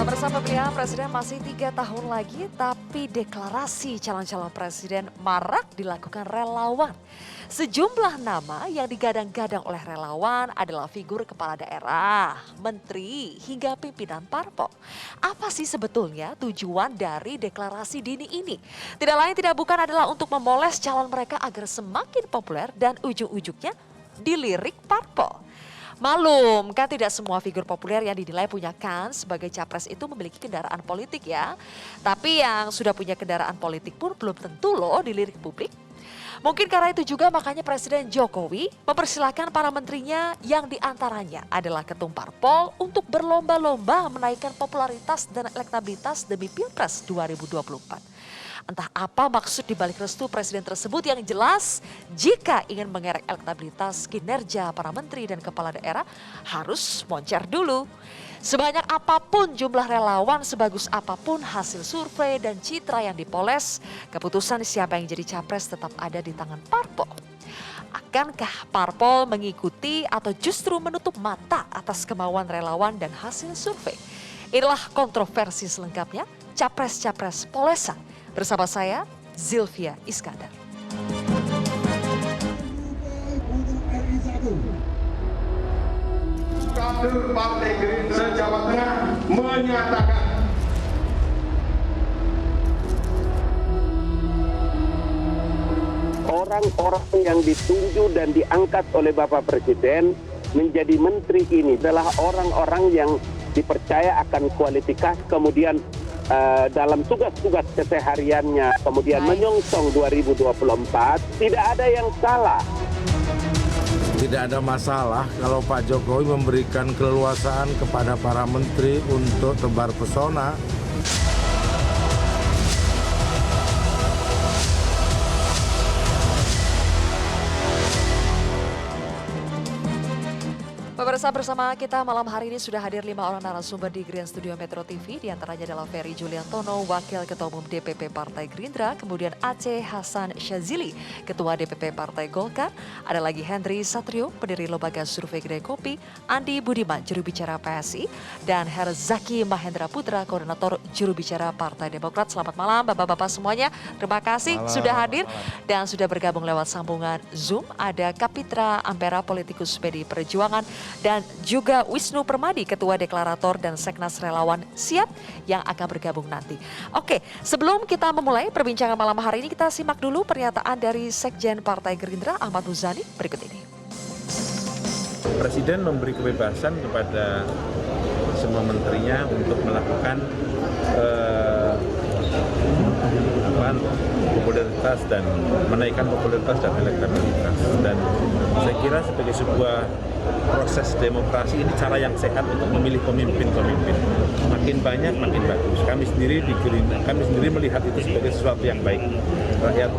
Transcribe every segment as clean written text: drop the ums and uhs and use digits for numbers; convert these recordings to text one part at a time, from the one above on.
Pemirsa, pemilihan presiden masih 3 tahun lagi, tapi deklarasi calon-calon presiden marak dilakukan relawan. Sejumlah nama yang digadang-gadang oleh relawan adalah figur kepala daerah, menteri, hingga pimpinan parpol. Apa sih sebetulnya tujuan dari deklarasi dini ini? Tidak lain tidak bukan adalah untuk memoles calon mereka agar semakin populer dan ujung-ujungnya dilirik parpol. Malum, kan tidak semua figur populer yang dinilai punya kans sebagai capres itu memiliki kendaraan politik ya. Tapi yang sudah punya kendaraan politik pun belum tentu loh dilirik publik. Mungkin karena itu juga makanya Presiden Jokowi mempersilahkan para menterinya yang diantaranya adalah ketum parpol untuk berlomba-lomba menaikkan popularitas dan elektabilitas demi Pilpres 2024. Entah apa maksud dibalik restu presiden tersebut yang jelas jika ingin mengerek elektabilitas kinerja para menteri dan kepala daerah harus moncer dulu. Sebanyak apapun jumlah relawan, sebagus apapun hasil survei dan citra yang dipoles, keputusan siapa yang jadi capres tetap ada di tangan parpol. Akankah parpol mengikuti atau justru menutup mata atas kemauan relawan dan hasil survei? Inilah kontroversi selengkapnya, capres-capres polesan. Bersama saya, Zilvia Iskandar. Kader Partai Gerindra Jawa Tengah menyatakan orang-orang yang ditunjuk dan diangkat oleh Bapak Presiden menjadi menteri ini adalah orang-orang yang dipercaya akan kualifikasi kemudian dalam tugas-tugas kesehariannya kemudian menyongsong 2024 tidak ada yang salah. Tidak ada masalah kalau Pak Jokowi memberikan keleluasaan kepada para menteri untuk tebar pesona. Pemirsa, bersama kita malam hari ini sudah hadir 5 orang narasumber di Grand Studio Metro TV. Di antaranya adalah Ferry Juliantono, Wakil Ketua Umum DPP Partai Gerindra. Kemudian Aceh Hasan Syazili, Ketua DPP Partai Golkar. Ada lagi Henry Satrio, pendiri Lembaga Survei Kedai Kopi. Andi Budiman, juru bicara PSI. Dan Herzaki Mahendra Putra, Koordinator juru bicara Partai Demokrat. Selamat malam Bapak-Bapak semuanya. Terima kasih sudah hadir dan sudah bergabung lewat sambungan Zoom. Ada Kapitra Ampera, politikus PD Perjuangan. Dan juga Wisnu Permadi, Ketua Deklarator dan Seknas Relawan Siap yang akan bergabung nanti. Oke, sebelum kita memulai perbincangan malam hari ini, kita simak dulu pernyataan dari Sekjen Partai Gerindra Ahmad Muzani berikut ini. Presiden memberi kebebasan kepada semua menterinya untuk melakukan popularitas dan menaikkan popularitas dan elektabilitas. Dan saya kira sebagai sebuah proses demokrasi ini cara yang sehat untuk memilih pemimpin-pemimpin. Makin banyak makin bagus. Kami sendiri di Gerindra, kami sendiri melihat itu sebagai sesuatu yang baik. Rakyat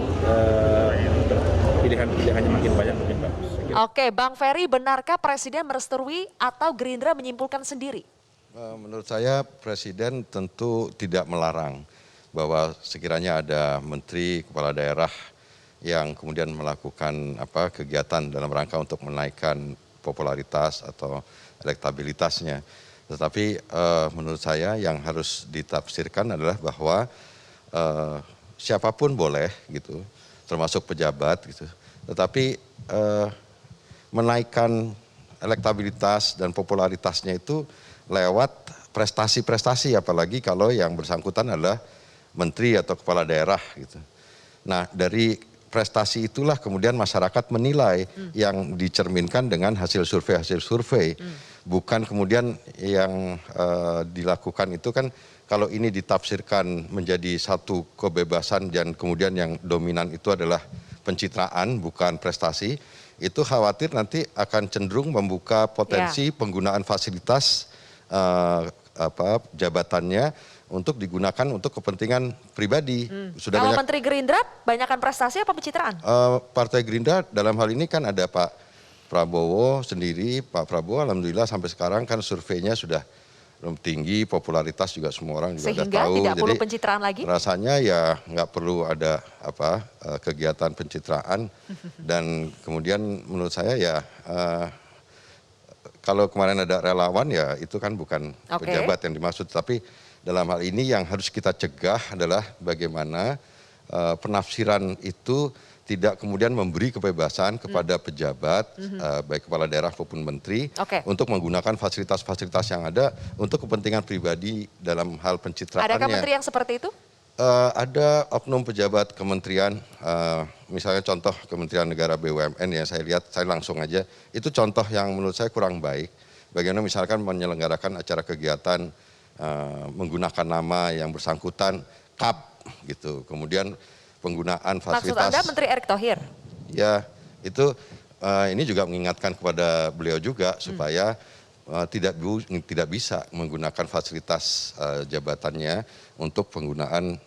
pilihan-pilihannya makin banyak makin bagus. Oke, Bang Ferry, benarkah Presiden merestui atau Gerindra menyimpulkan sendiri? Menurut saya Presiden tentu tidak melarang bahwa sekiranya ada menteri, kepala daerah yang kemudian melakukan kegiatan dalam rangka untuk menaikkan popularitas atau elektabilitasnya. Tetapi menurut saya yang harus ditafsirkan adalah bahwa siapapun boleh gitu, termasuk pejabat gitu. Tetapi menaikkan elektabilitas dan popularitasnya itu lewat prestasi-prestasi, apalagi kalau yang bersangkutan adalah menteri atau kepala daerah gitu. Nah, dari prestasi itulah kemudian masyarakat menilai yang dicerminkan dengan hasil survei. Bukan kemudian yang dilakukan itu kan kalau ini ditafsirkan menjadi satu kebebasan dan kemudian yang dominan itu adalah pencitraan bukan prestasi, itu khawatir nanti akan cenderung membuka potensi penggunaan fasilitas jabatannya untuk digunakan untuk kepentingan pribadi. Sudah kalau banyak, Menteri Gerindra, banyakkan prestasi apa pencitraan? Partai Gerindra dalam hal ini kan ada Pak Prabowo sendiri. Pak Prabowo alhamdulillah sampai sekarang kan surveinya sudah belum tinggi, popularitas juga semua orang juga udah Sehingga tahu. tidak perlu Jadi pencitraan lagi? rasanya ya nggak perlu ada kegiatan pencitraan. Dan kemudian menurut saya ya kalau kemarin ada relawan ya itu kan bukan pejabat yang dimaksud. Tapi dalam hal ini yang harus kita cegah adalah bagaimana penafsiran itu tidak kemudian memberi kebebasan kepada pejabat, baik kepala daerah maupun menteri, untuk menggunakan fasilitas-fasilitas yang ada untuk kepentingan pribadi dalam hal pencitraannya. Adakah menteri yang seperti itu? Ada oknum pejabat kementerian, misalnya contoh Kementerian Negara BUMN ya saya lihat, saya langsung aja, itu contoh yang menurut saya kurang baik. Bagaimana misalkan menyelenggarakan acara kegiatan menggunakan nama yang bersangkutan, KAP gitu, kemudian penggunaan fasilitas. Maksud Anda Menteri Erick Thohir? Ya, itu ini juga mengingatkan kepada beliau juga supaya tidak bisa menggunakan fasilitas jabatannya untuk penggunaan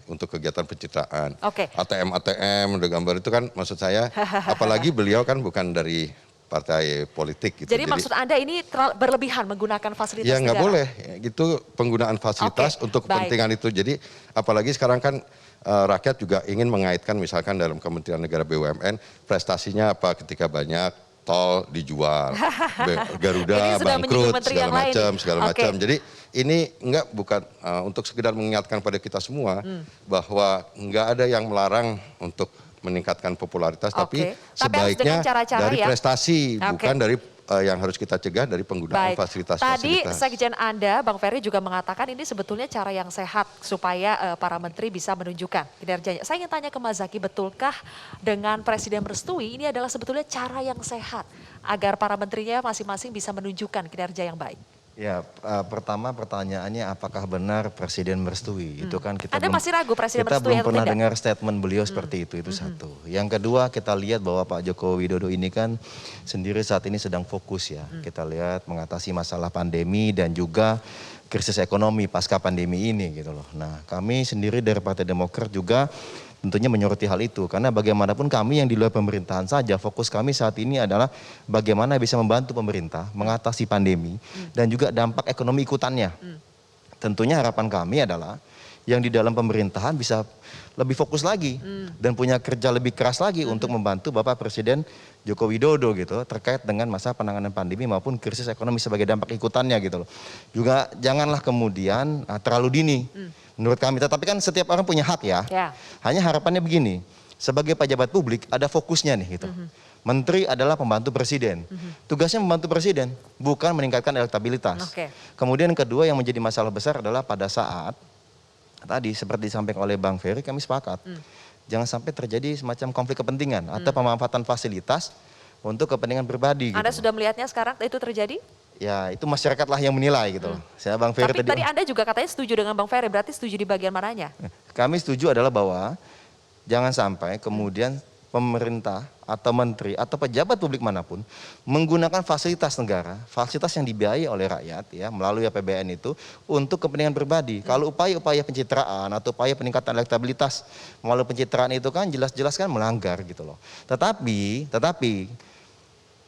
untuk kegiatan pencitraan. ATM udah gambar itu kan maksud saya, apalagi beliau kan bukan dari partai politik gitu. Jadi maksud Anda ini berlebihan menggunakan fasilitas ya, negara? Ya nggak boleh, itu penggunaan fasilitas untuk kepentingan itu. Jadi apalagi sekarang kan rakyat juga ingin mengaitkan misalkan dalam Kementerian Negara BUMN prestasinya apa ketika banyak tol dijual, Garuda bangkrut segala macam. Jadi ini bukan untuk sekedar mengingatkan pada kita semua bahwa nggak ada yang melarang untuk meningkatkan popularitas, tapi sebaiknya dari prestasi, bukan dari yang harus kita cegah dari penggunaan fasilitas-fasilitas. Tadi Sekjen Anda, Bang Ferry juga mengatakan ini sebetulnya cara yang sehat supaya para menteri bisa menunjukkan kinerjanya. Saya ingin tanya ke Mas Zaky, betulkah dengan Presiden merestui ini adalah sebetulnya cara yang sehat agar para menterinya masing-masing bisa menunjukkan kinerja yang baik? Ya, pertama pertanyaannya apakah benar Presiden merestui? Itu kan kita masih ragu Presiden merestui belum pernah dengar statement beliau seperti itu satu. Yang kedua, kita lihat bahwa Pak Joko Widodo ini kan sendiri saat ini sedang fokus ya. Kita lihat mengatasi masalah pandemi dan juga krisis ekonomi pasca pandemi ini gitu loh. Nah, kami sendiri dari Partai Demokrat juga tentunya menyoroti hal itu, karena bagaimanapun kami yang di luar pemerintahan saja, fokus kami saat ini adalah bagaimana bisa membantu pemerintah mengatasi pandemi dan juga dampak ekonomi ikutannya. Tentunya harapan kami adalah yang di dalam pemerintahan bisa lebih fokus lagi dan punya kerja lebih keras lagi untuk membantu Bapak Presiden Joko Widodo gitu terkait dengan masa penanganan pandemi maupun krisis ekonomi sebagai dampak ikutannya gitu loh. Juga janganlah kemudian terlalu dini menurut kami, tetapi kan setiap orang punya hak ya. Hanya harapannya begini, sebagai pejabat publik ada fokusnya nih gitu. Menteri adalah pembantu presiden. Tugasnya membantu presiden, bukan meningkatkan elektabilitas. Kemudian kedua yang menjadi masalah besar adalah pada saat tadi seperti disampaikan oleh Bang Ferry, kami sepakat. Jangan sampai terjadi semacam konflik kepentingan atau pemanfaatan fasilitas untuk kepentingan pribadi. Anda sudah melihatnya sekarang itu terjadi? Ya, itu masyarakatlah yang menilai gitu loh. Saya Bang Ferry Tapi tadi Anda juga katanya setuju dengan Bang Ferry, berarti setuju di bagian mananya? Kami setuju adalah bahwa jangan sampai kemudian pemerintah atau menteri atau pejabat publik manapun menggunakan fasilitas negara, fasilitas yang dibiayai oleh rakyat ya melalui APBN itu untuk kepentingan pribadi. Kalau upaya-upaya pencitraan atau upaya peningkatan elektabilitas melalui pencitraan itu kan jelas-jelas kan melanggar gitu loh. Tetapi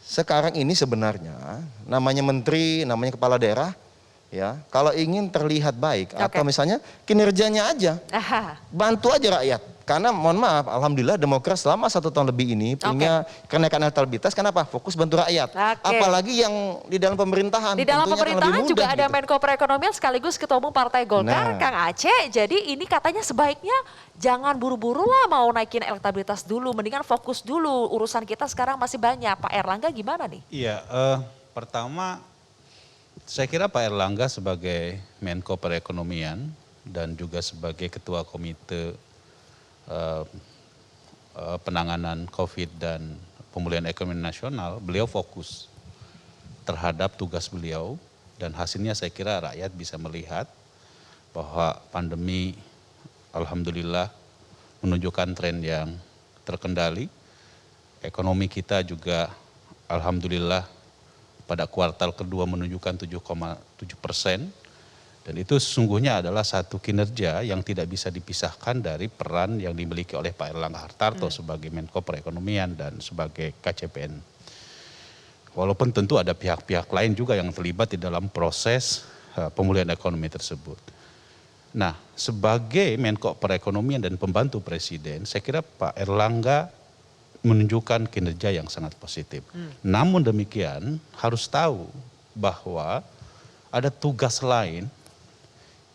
sekarang ini sebenarnya namanya menteri, namanya kepala daerah ya, kalau ingin terlihat baik atau misalnya kinerjanya aja, bantu aja rakyat. Karena mohon maaf, alhamdulillah Demokrat selama 1 tahun lebih ini punya kenaikan elektabilitas. Kenapa? Fokus bantu rakyat. Apalagi yang di dalam pemerintahan. Di dalam pemerintahan juga ada gitu. Menko Perekonomian sekaligus Ketua Umum Partai Golkar, Kang Aceh. Jadi ini katanya sebaiknya jangan buru-buru lah mau naikin elektabilitas dulu. Mendingan fokus dulu, urusan kita sekarang masih banyak. Pak Erlangga gimana nih? Iya, pertama saya kira Pak Erlangga sebagai Menko Perekonomian dan juga sebagai Ketua Komite penanganan COVID dan pemulihan ekonomi nasional, beliau fokus terhadap tugas beliau dan hasilnya saya kira rakyat bisa melihat bahwa pandemi alhamdulillah menunjukkan tren yang terkendali. Ekonomi kita juga alhamdulillah pada kuartal kedua menunjukkan 7,7%. Dan itu sesungguhnya adalah satu kinerja yang tidak bisa dipisahkan dari peran yang dimiliki oleh Pak Erlangga Hartarto sebagai Menko Perekonomian dan sebagai KCPN. Walaupun tentu ada pihak-pihak lain juga yang terlibat di dalam proses pemulihan ekonomi tersebut. Nah, sebagai Menko Perekonomian dan pembantu Presiden, saya kira Pak Erlangga menunjukkan kinerja yang sangat positif. Namun demikian harus tahu bahwa ada tugas lain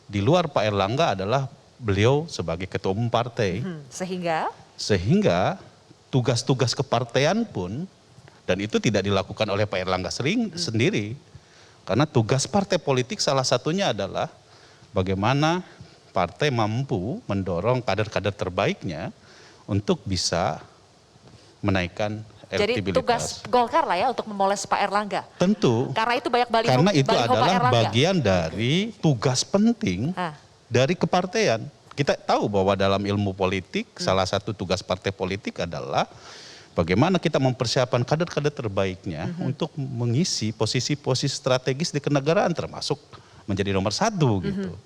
di luar Pak Erlangga adalah beliau sebagai ketua umum partai. Sehingga tugas-tugas kepartean pun, dan itu tidak dilakukan oleh Pak Erlangga sendiri. Karena tugas partai politik salah satunya adalah bagaimana partai mampu mendorong kader-kader terbaiknya untuk bisa menaikkan Jadi elektabilitas. tugas Golkar lah ya untuk memoles Pak Erlangga. Tentu. Karena itu banyak baliho, Karena itu baliho Pak adalah Erlangga. bagian dari tugas penting dari kepartean. Kita tahu bahwa dalam ilmu politik salah satu tugas partai politik adalah bagaimana kita mempersiapkan kader-kader terbaiknya untuk mengisi posisi-posisi strategis di kenegaraan, termasuk menjadi nomor 1 gitu.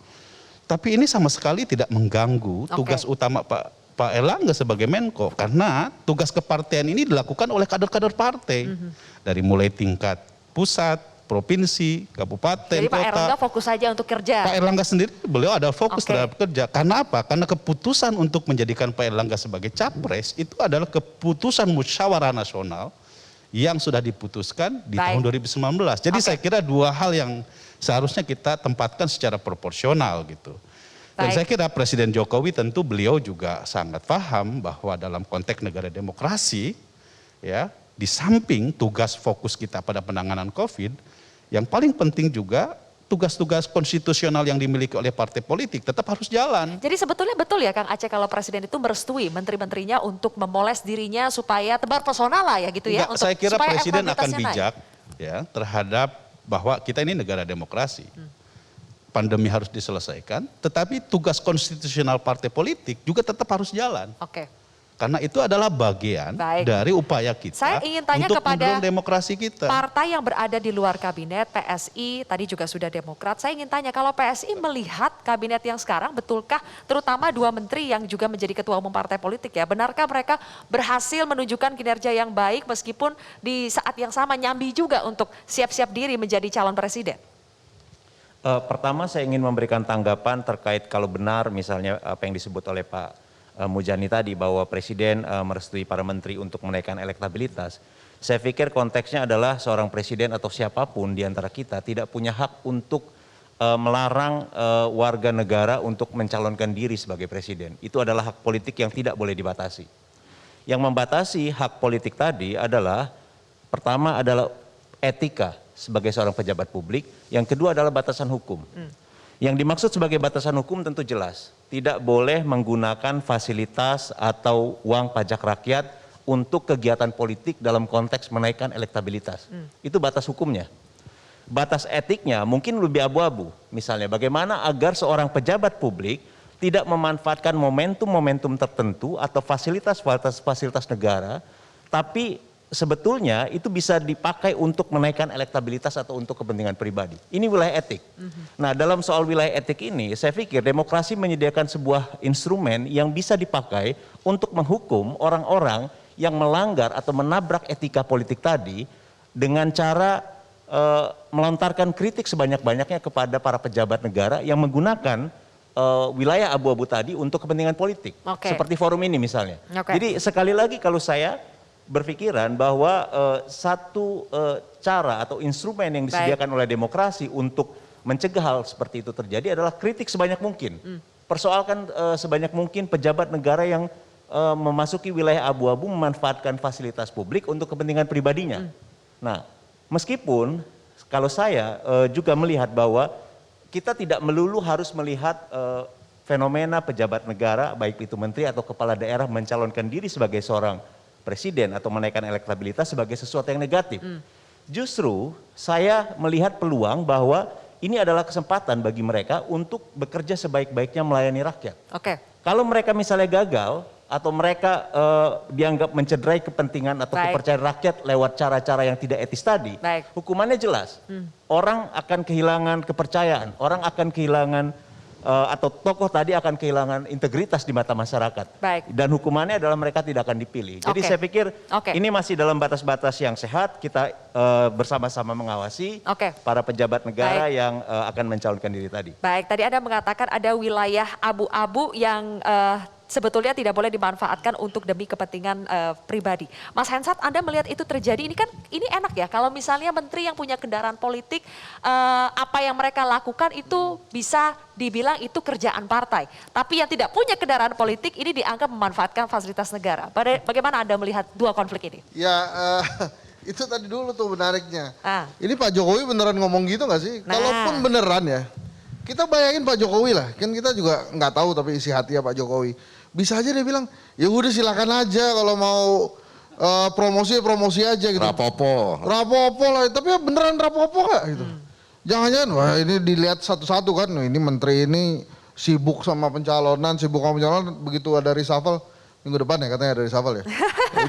Tapi ini sama sekali tidak mengganggu tugas utama Pak Erlangga sebagai Menko, karena tugas kepartean ini dilakukan oleh kader-kader partai dari mulai tingkat pusat, provinsi, kabupaten, Jadi kota. Pak Erlangga fokus saja untuk kerja. Pak Erlangga sendiri beliau ada fokus terhadap kerja. Karena apa? Karena keputusan untuk menjadikan Pak Erlangga sebagai capres itu adalah keputusan musyawarah nasional yang sudah diputuskan di tahun 2019. Jadi saya kira dua hal yang seharusnya kita tempatkan secara proporsional gitu. Dan saya kira Presiden Jokowi tentu beliau juga sangat paham bahwa dalam konteks negara demokrasi, ya, di samping tugas fokus kita pada penanganan COVID, yang paling penting juga tugas-tugas konstitusional yang dimiliki oleh partai politik tetap harus jalan. Jadi sebetulnya betul ya Kang Aceh kalau Presiden itu merestui menteri-menterinya untuk memoles dirinya supaya tebar pesona lah ya gitu ya. Enggak, saya kira Presiden akan elektabilitasnya bijak ya terhadap bahwa kita ini negara demokrasi. Pandemi harus diselesaikan, tetapi tugas konstitusional partai politik juga tetap harus jalan. Karena itu adalah bagian dari upaya kita Saya ingin tanya untuk kepada mendorong demokrasi kita. Partai yang berada di luar kabinet, PSI, tadi juga sudah Demokrat. Saya ingin tanya kalau PSI melihat kabinet yang sekarang, betulkah terutama 2 menteri yang juga menjadi ketua umum partai politik ya, benarkah mereka berhasil menunjukkan kinerja yang baik meskipun di saat yang sama nyambi juga untuk siap-siap diri menjadi calon presiden? Pertama saya ingin memberikan tanggapan terkait kalau benar misalnya apa yang disebut oleh Pak Mujani tadi bahwa Presiden merestui para menteri untuk menaikkan elektabilitas. Saya pikir konteksnya adalah seorang presiden atau siapapun di antara kita tidak punya hak untuk melarang warga negara untuk mencalonkan diri sebagai presiden. Itu adalah hak politik yang tidak boleh dibatasi. Yang membatasi hak politik tadi adalah pertama adalah etika sebagai seorang pejabat publik, yang kedua adalah batasan hukum. Yang dimaksud sebagai batasan hukum tentu jelas, tidak boleh menggunakan fasilitas atau uang pajak rakyat untuk kegiatan politik dalam konteks menaikkan elektabilitas. Itu batas hukumnya. Batas etiknya mungkin lebih abu-abu. Misalnya bagaimana agar seorang pejabat publik tidak memanfaatkan momentum-momentum tertentu atau fasilitas-fasilitas negara, tapi sebetulnya itu bisa dipakai untuk menaikkan elektabilitas atau untuk kepentingan pribadi. Ini wilayah etik. Nah, dalam soal wilayah etik ini, saya pikir demokrasi menyediakan sebuah instrumen yang bisa dipakai untuk menghukum orang-orang yang melanggar atau menabrak etika politik tadi dengan cara melontarkan kritik sebanyak-banyaknya kepada para pejabat negara yang menggunakan wilayah abu-abu tadi untuk kepentingan politik. Seperti forum ini misalnya. Jadi sekali lagi kalau saya berpikiran bahwa satu cara atau instrumen yang disediakan oleh demokrasi untuk mencegah hal seperti itu terjadi adalah kritik sebanyak mungkin. Persoalkan sebanyak mungkin pejabat negara yang memasuki wilayah abu-abu memanfaatkan fasilitas publik untuk kepentingan pribadinya. Nah, meskipun kalau saya juga melihat bahwa kita tidak melulu harus melihat fenomena pejabat negara, baik itu menteri atau kepala daerah mencalonkan diri sebagai seorang presiden atau menaikkan elektabilitas sebagai sesuatu yang negatif. Justru saya melihat peluang bahwa ini adalah kesempatan bagi mereka untuk bekerja sebaik-baiknya melayani rakyat. Kalau mereka misalnya gagal atau mereka dianggap mencederai kepentingan atau kepercayaan rakyat lewat cara-cara yang tidak etis tadi, hukumannya jelas. Orang akan kehilangan kepercayaan, orang akan kehilangan atau tokoh tadi akan kehilangan integritas di mata masyarakat. Baik. Dan hukumannya adalah mereka tidak akan dipilih. Jadi Oke. saya pikir Oke. ini masih dalam batas-batas yang sehat, kita bersama-sama mengawasi Oke. para pejabat negara yang akan mencalonkan diri tadi. Baik, tadi Anda mengatakan ada wilayah abu-abu yang sebetulnya tidak boleh dimanfaatkan untuk demi kepentingan pribadi. Mas Hensat, Anda melihat itu terjadi, ini enak ya kalau misalnya menteri yang punya kendaraan politik, apa yang mereka lakukan itu bisa dibilang itu kerjaan partai. Tapi yang tidak punya kendaraan politik ini dianggap memanfaatkan fasilitas negara. Bagaimana Anda melihat dua konflik ini? Ya, itu tadi dulu tuh menariknya. Ah. Ini Pak Jokowi beneran ngomong gitu nggak sih? Nah. Kalaupun beneran ya, kita bayangin Pak Jokowi lah. Kan kita juga nggak tahu tapi isi hati ya Pak Jokowi. Bisa aja dia bilang, ya udah silakan aja kalau mau promosi aja gitu. Rapopo. Rapopo lah, tapi ya beneran rapopo nggak gitu? Jangan-jangan, wah ini dilihat satu-satu kan, ini menteri ini sibuk sama pencalonan, begitu ada reshuffle, minggu depan ya katanya ada reshuffle ya.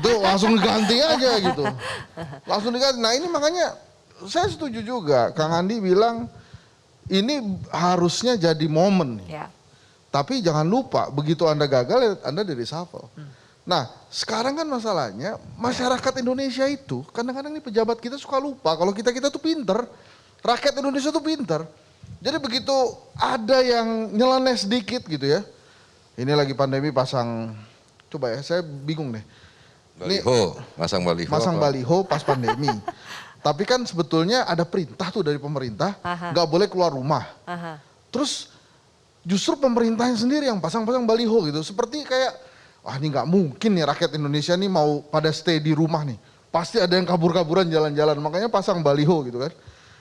Itu langsung diganti aja gitu. Langsung diganti. Nah ini makanya saya setuju juga, Kang Andi bilang ini harusnya jadi momen nih. Ya. Tapi jangan lupa, begitu Anda gagal, Anda di reshuffle. Nah, sekarang kan masalahnya, masyarakat Indonesia itu, kadang-kadang nih pejabat kita suka lupa, kalau kita tuh pinter, rakyat Indonesia tuh pinter. Jadi begitu ada yang nyeleneh sedikit gitu ya, ini lagi pandemi pasang, coba ya, saya bingung deh. Baliho, masang baliho. Masang apa? baliho pas pandemi. Tapi kan sebetulnya ada perintah tuh dari pemerintah, nggak boleh keluar rumah. Terus justru pemerintahnya sendiri yang pasang-pasang baliho gitu. Seperti kayak, wah ini nggak mungkin nih rakyat Indonesia nih mau pada stay di rumah nih. Pasti ada yang kabur-kaburan jalan-jalan, makanya pasang baliho gitu kan.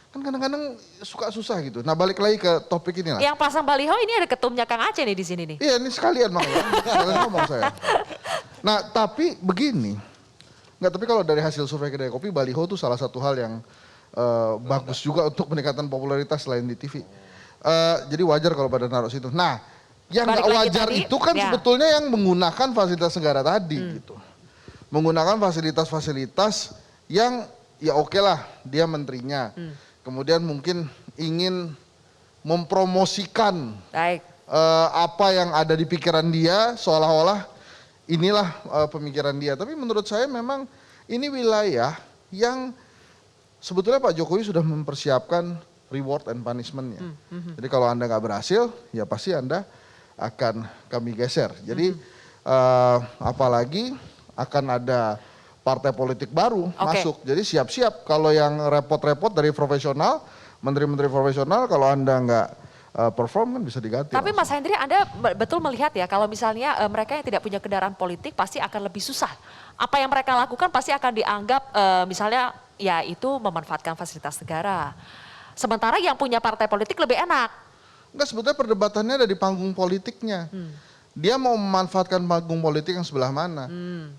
Kan kadang-kadang suka susah gitu. Nah balik lagi ke topik ini lah. Yang pasang baliho ini ada ketumnya Kang Aceh nih di sini nih. Iya ini sekalian makanya, sekalian ngomong saya. Nah tapi begini, nggak, tapi kalau dari hasil survei Kedai Kopi, baliho tuh salah satu hal yang bagus juga untuk peningkatan popularitas selain di TV. Jadi wajar kalau pada naruh situ. Nah, yang nggak wajar tadi, itu kan ya. sebetulnya yang menggunakan fasilitas negara tadi gitu. Menggunakan fasilitas-fasilitas yang ya oke lah dia menterinya. Kemudian mungkin ingin mempromosikan apa yang ada di pikiran dia seolah-olah inilah pemikiran dia. Tapi menurut saya memang ini wilayah yang sebetulnya Pak Jokowi sudah mempersiapkan reward and punishment-nya. Jadi kalau Anda nggak berhasil, ya pasti Anda akan kami geser. Jadi apalagi akan ada partai politik baru masuk. Jadi siap-siap kalau yang repot-repot dari profesional, menteri-menteri profesional, kalau Anda nggak perform kan bisa diganti. Tapi Mas Hendri, Anda betul melihat ya kalau misalnya mereka yang tidak punya kendaraan politik pasti akan lebih susah. Apa yang mereka lakukan pasti akan dianggap misalnya ya itu memanfaatkan fasilitas negara. Sementara yang punya partai politik lebih enak. Enggak, sebetulnya perdebatannya ada di panggung politiknya. Dia mau memanfaatkan panggung politik yang sebelah mana.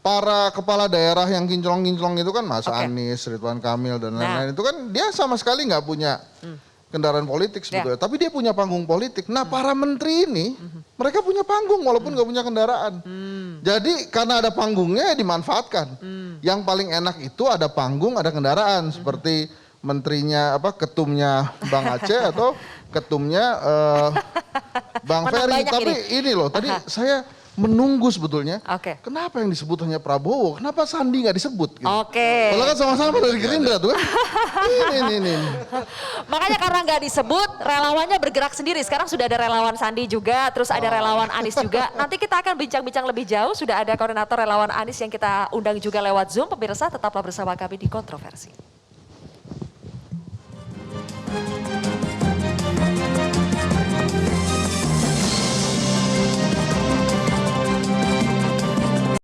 Para kepala daerah yang kinclong-kinclong itu kan Mas Anies, Ridwan Kamil dan lain-lain. Itu kan dia sama sekali nggak punya kendaraan politik sebetulnya. Tapi dia punya panggung politik. Nah para menteri ini, mereka punya panggung walaupun nggak punya kendaraan. Jadi karena ada panggungnya ya dimanfaatkan. Yang paling enak itu ada panggung, ada kendaraan. Seperti menterinya ketumnya Bang Aceh atau ketumnya Bang Ferry. Tapi ini loh, tadi saya menunggu sebetulnya. Kenapa yang disebut hanya Prabowo? Kenapa Sandi nggak disebut? Gitu. Padahal kan sama-sama dari Gerindra tuh kan. Ini. Makanya karena nggak disebut, relawannya bergerak sendiri. Sekarang sudah ada relawan Sandi juga, terus ada relawan Anies juga. Nanti kita akan bincang-bincang lebih jauh. Sudah ada koordinator relawan Anies yang kita undang juga lewat Zoom. Pemirsa tetaplah bersama kami di Kontroversi.